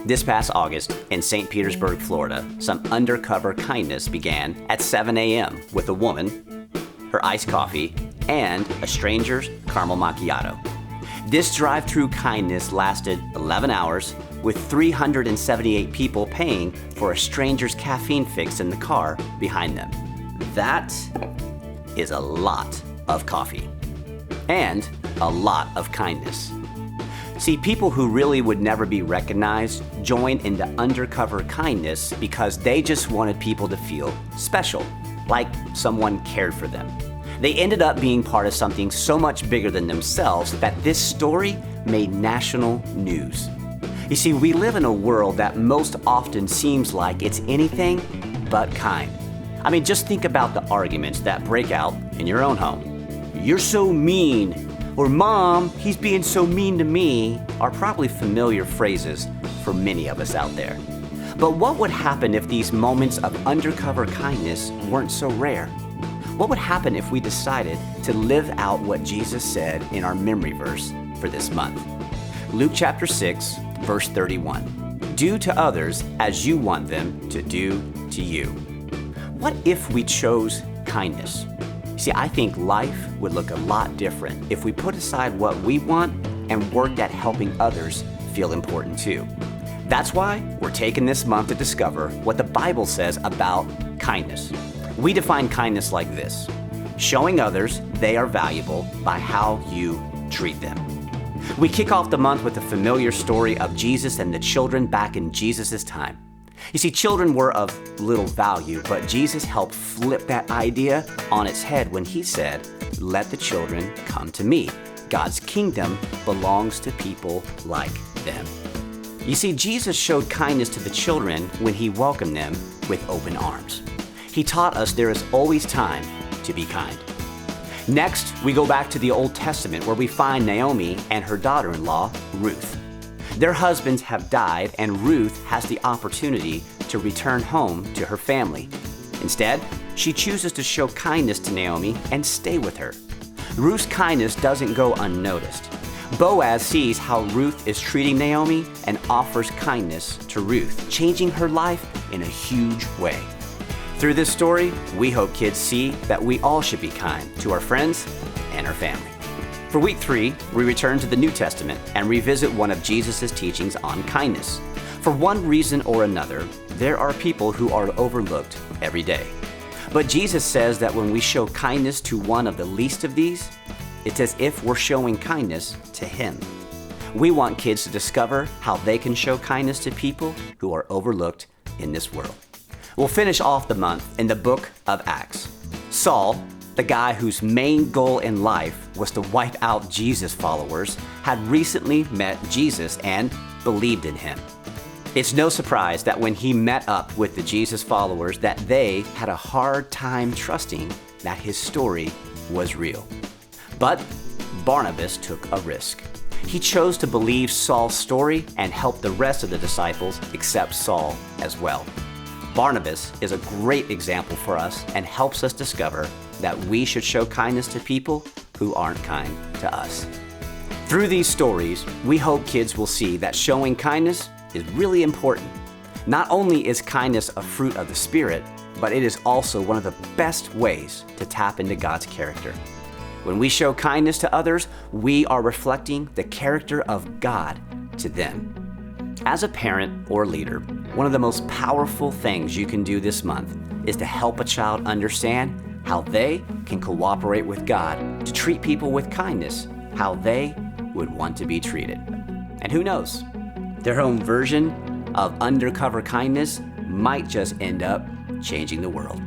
This past August, in St. Petersburg, Florida, some undercover kindness began at 7 a.m. with a woman, her iced coffee, and a stranger's caramel macchiato. This drive-through kindness lasted 11 hours, with 378 people paying for a stranger's caffeine fix in the car behind them. That is a lot of coffee and a lot of kindness. See, people who really would never be recognized joined in the undercover kindness because they just wanted people to feel special, like someone cared for them. They ended up being part of something so much bigger than themselves that this story made national news. You see, we live in a world that most often seems like it's anything but kind. I mean, just think about the arguments that break out in your own home. "You're so mean," or "Mom, he's being so mean to me," are probably familiar phrases for many of us out there. But what would happen if these moments of undercover kindness weren't so rare? What would happen if we decided to live out what Jesus said in our memory verse for this month? Luke chapter 6, verse 31. "Do to others as you want them to do to you." What if we chose kindness? See, I think life would look a lot different if we put aside what we want and worked at helping others feel important too. That's why we're taking this month to discover what the Bible says about kindness. We define kindness like this: showing others they are valuable by how you treat them. We kick off the month with a familiar story of Jesus and the children back in Jesus' time. You see, children were of little value, but Jesus helped flip that idea on its head when he said, "Let the children come to me. God's kingdom belongs to people like them." You see, Jesus showed kindness to the children when he welcomed them with open arms. He taught us there is always time to be kind. Next, we go back to the Old Testament where we find Naomi and her daughter-in-law, Ruth. Their husbands have died, and Ruth has the opportunity to return home to her family. Instead, she chooses to show kindness to Naomi and stay with her. Ruth's kindness doesn't go unnoticed. Boaz sees how Ruth is treating Naomi and offers kindness to Ruth, changing her life in a huge way. Through this story, we hope kids see that we all should be kind to our friends and our family. For week 3, we return to the New Testament and revisit one of Jesus' teachings on kindness. For one reason or another, there are people who are overlooked every day. But Jesus says that when we show kindness to one of the least of these, it's as if we're showing kindness to him. We want kids to discover how they can show kindness to people who are overlooked in this world. We'll finish off the month in the book of Acts. Saul, the guy whose main goal in life was to wipe out Jesus' followers, had recently met Jesus and believed in him. It's no surprise that when he met up with the Jesus followers that they had a hard time trusting that his story was real. But Barnabas took a risk. He chose to believe Saul's story and help the rest of the disciples accept Saul as well. Barnabas is a great example for us and helps us discover that we should show kindness to people who aren't kind to us. Through these stories, we hope kids will see that showing kindness is really important. Not only is kindness a fruit of the Spirit, but it is also one of the best ways to tap into God's character. When we show kindness to others, we are reflecting the character of God to them. As a parent or leader, one of the most powerful things you can do this month is to help a child understand how they can cooperate with God to treat people with kindness, how they would want to be treated. And who knows, their own version of undercover kindness might just end up changing the world.